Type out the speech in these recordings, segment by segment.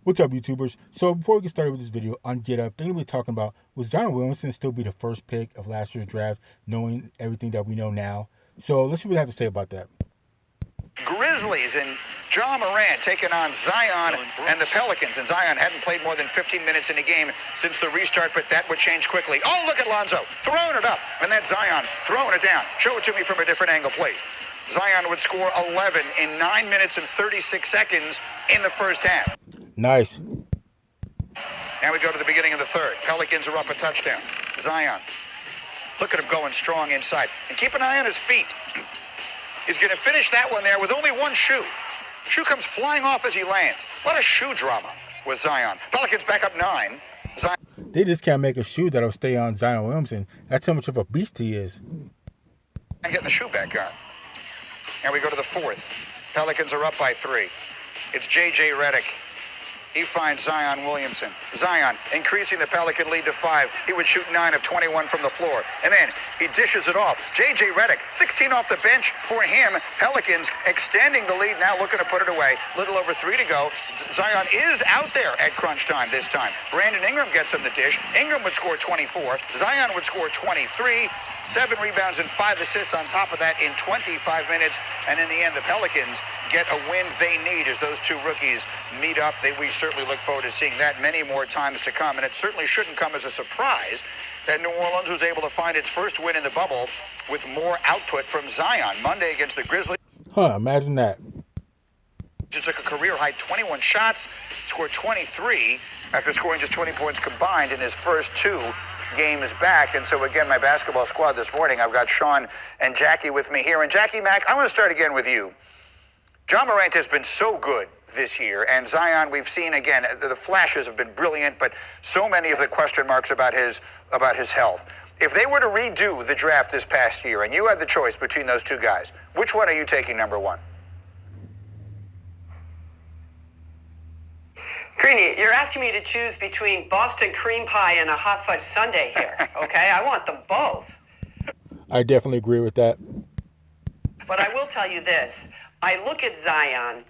What's up, YouTubers? So before we get started with this video on Get Up, they're going to be talking about, will Zion Williamson still be the first pick of last year's draft, knowing everything that we know now? So let's see what they have to say about that. Grizzlies and Ja Morant taking on Zion and the Pelicans. And Zion hadn't played more than 15 minutes in a game since the restart, but that would change quickly. Oh, look at Lonzo throwing it up. And then Zion throwing it down. Show it to me from a different angle, please. Zion would score 11 in 9 minutes and 36 seconds in the first half. Nice. Now we go to the beginning of the third. Pelicans are up a touchdown. Zion. Look at him going strong inside. And keep an eye on his feet. He's going to finish that one there with only one shoe. Shoe comes flying off as he lands. A lot of shoe drama with Zion. Pelicans back up 9. Zion. They just can't make a shoe that'll stay on Zion Williamson. That's how much of a beast he is. And getting the shoe back on. Now we go to the fourth. Pelicans are up by 3. It's J.J. Redick. He finds Zion Williamson. Zion increasing the Pelican lead to 5. He would shoot 9 of 21 from the floor. And then he dishes it off. J.J. Redick, 16 off the bench for him. Pelicans extending the lead, now looking to put it away. Little over 3 to go. Zion is out there at crunch time this time. Brandon Ingram gets him the dish. Ingram would score 24. Zion would score 23. 7 rebounds and 5 assists on top of that in 25 minutes. And in the end, the Pelicans get a win they need as those two rookies meet up. We certainly look forward to seeing that many more times to come. And it certainly shouldn't come as a surprise that New Orleans was able to find its first win in the bubble with more output from Zion. Monday against the Grizzlies. Imagine that. He took a career-high 21 shots, scored 23 after scoring just 20 points combined in his first 2 games back. And so again, my basketball squad this morning, I've got Sean and Jackie with me here. And Jackie, Mac, I want to start again with you. Ja Morant has been so good this year, and Zion, we've seen again, the flashes have been brilliant, but so many of the question marks about his health. If they were to redo the draft this past year and you had the choice between those two guys, which one are you taking number 1? Greeny, you're asking me to choose between Boston cream pie and a hot fudge sundae here, okay? I want them both. I definitely agree with that. But I will tell you this. I look at Zion,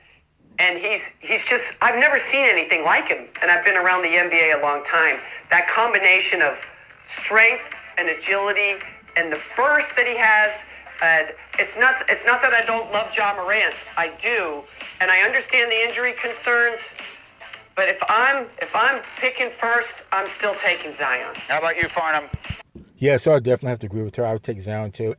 and he's just, I've never seen anything like him, and I've been around the NBA a long time. That combination of strength and agility and the burst that he has, and it's not that I don't love Ja Morant. I do, and I understand the injury concerns. But if I'm picking first, I'm still taking Zion. How about you, Farnham? Yeah, so I definitely have to agree with her. I would take Zion too.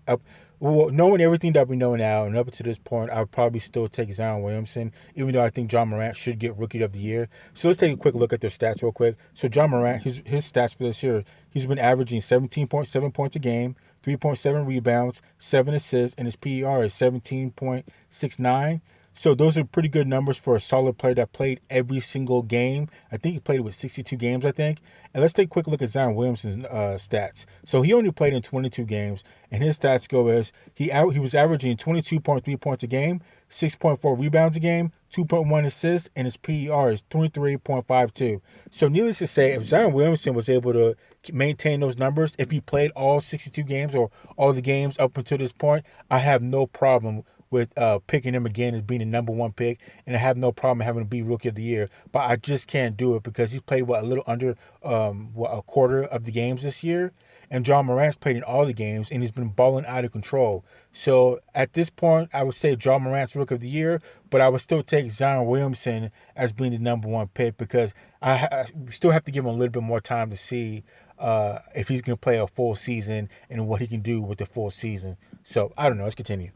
Well, knowing everything that we know now, and up to this point, I would probably still take Zion Williamson, even though I think Ja Morant should get Rookie of the Year. So let's take a quick look at their stats real quick. So Ja Morant, his stats for this year, he's been averaging 17.7 points a game, 3.7 rebounds, 7 assists, and his PER is 17.69. So those are pretty good numbers for a solid player that played every single game. I think he played with 62 games, I think. And let's take a quick look at Zion Williamson's stats. So he only played in 22 games, and his stats go as he was averaging 22.3 points a game, 6.4 rebounds a game, 2.1 assists, and his PER is 23.52. So needless to say, if Zion Williamson was able to maintain those numbers, if he played all 62 games or all the games up until this point, I have no problem with picking him again as being the number 1 pick, and I have no problem having him be Rookie of the Year. But I just can't do it because he's played a little under a quarter of the games this year, and Ja Morant's played in all the games, and he's been balling out of control. So at this point, I would say Ja Morant's Rookie of the Year, but I would still take Zion Williamson as being the number 1 pick because I still have to give him a little bit more time to see if he's going to play a full season and what he can do with the full season. So I don't know. Let's continue.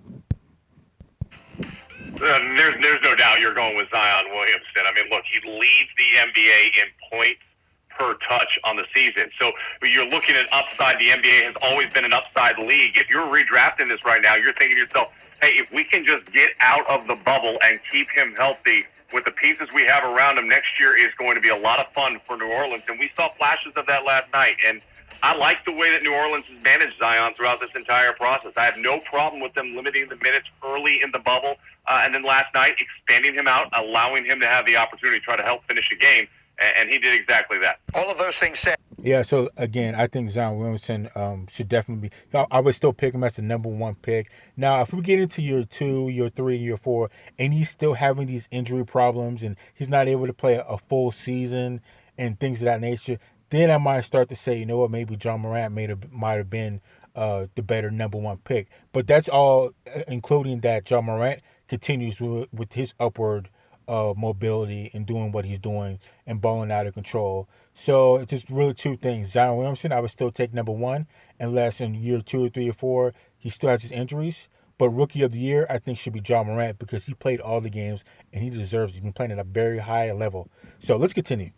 There's no doubt you're going with Zion Williamson. I mean, look, he leads the NBA in points per touch on the season. So you're looking at upside. The NBA has always been an upside league. If you're redrafting this right now, you're thinking to yourself, hey, if we can just get out of the bubble and keep him healthy with the pieces we have around him, next year is going to be a lot of fun for New Orleans. And we saw flashes of that last night. And I like the way that New Orleans has managed Zion throughout this entire process. I have no problem with them limiting the minutes early in the bubble, and then last night expanding him out, allowing him to have the opportunity to try to help finish a game, and he did exactly that. All of those things said. Yeah, so again, I think Zion Williamson should definitely be. I would still pick him as the number one pick. Now, if we get into year 2, year 3, year 4, and he's still having these injury problems and he's not able to play a full season and things of that nature, then I might start to say, you know what, maybe Ja Morant might have been the better number one pick. But that's all, including that Ja Morant continues with his upward mobility and doing what he's doing and balling out of control. So it's just really two things. Zion Williamson, I would still take number one, unless in year 2 or 3 or 4 he still has his injuries. But rookie of the year, I think should be Ja Morant because he played all the games and he deserves. He's been playing at a very high level. So let's continue.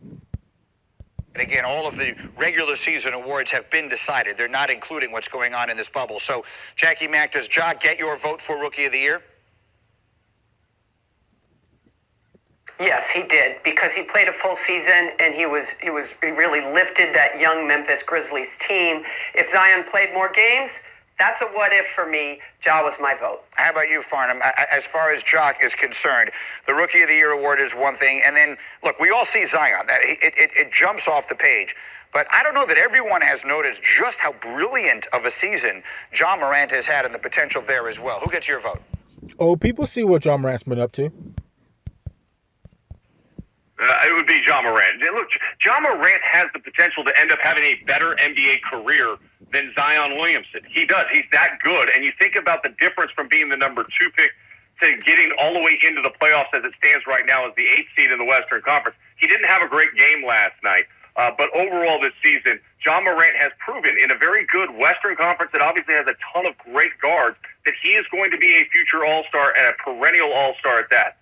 And again, all of the regular season awards have been decided. They're not including what's going on in this bubble. So, Jackie Mack, does Ja get your vote for Rookie of the Year? Yes, he did, because he played a full season and he really lifted that young Memphis Grizzlies team. If Zion played more games, that's a what if for me. Ja was my vote. How about you, Farnham? As far as Ja is concerned, the Rookie of the Year award is one thing, and then look, we all see Zion. It jumps off the page. But I don't know that everyone has noticed just how brilliant of a season Ja Morant has had and the potential there as well. Who gets your vote? Oh, people see what Ja Morant's been up to. It would be Ja Morant. Look, Ja Morant has the potential to end up having a better NBA career than Zion Williamson. He does. He's that good. And you think about the difference from being the number 2 pick to getting all the way into the playoffs as it stands right now as the 8th seed in the Western Conference. He didn't have a great game last night. But overall this season, Ja Morant has proven in a very good Western Conference that obviously has a ton of great guards that he is going to be a future All-Star and a perennial All-Star at that.